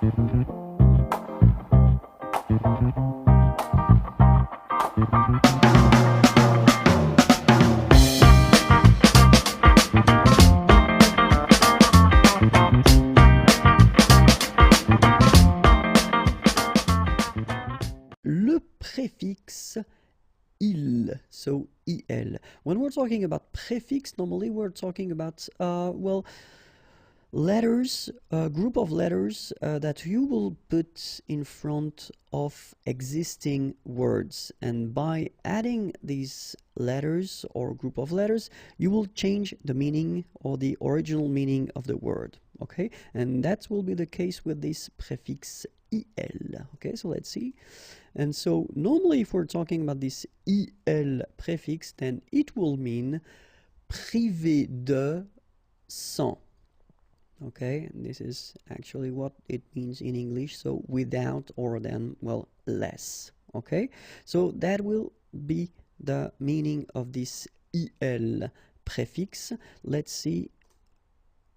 Le préfixe il, so il. When we're talking about prefix, normally we're talking about, well, letters, a group of letters that you will put in front of existing words. And by adding these letters or group of letters, you will change the meaning or the original meaning of the word. Okay, and that will be the case with this prefix il. Okay, so let's see. And so normally if we're talking about this il prefix, then it will mean privé de, sans. Okay, and this is actually what it means in English, so without or then, well, less. Okay, so that will be the meaning of this il prefix. Let's see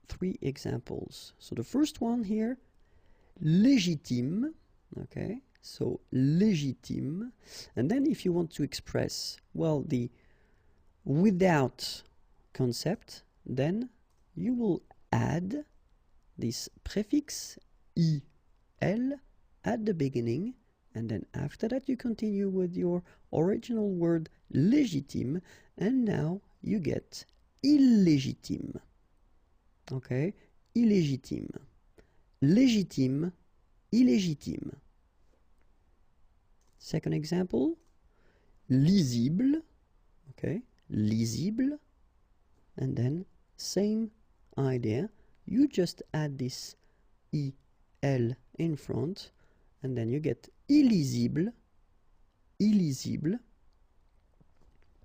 3 examples. So the first one here, légitime. Okay, so légitime. And then if you want to express, well, the without concept, then you will add this prefix il at the beginning, and then after that you continue with your original word légitime, and now you get illégitime. Okay, illégitime, légitime, illégitime. Second example, lisible. Okay, lisible, and then same idea, you just add this il in front, and then you get illisible, illisible.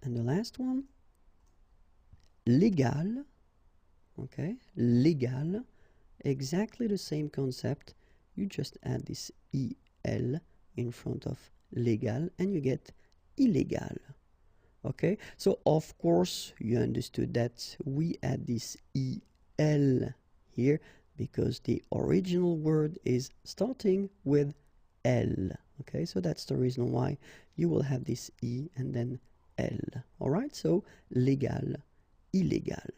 And the last one, légal. Okay, légal, exactly the same concept, you just add this il in front of légal and you get illégal. Okay, so of course you understood that we add this il here because the original word is starting with L. Okay, so that's the reason why you will have this I and then L. Alright, so légal, illégal.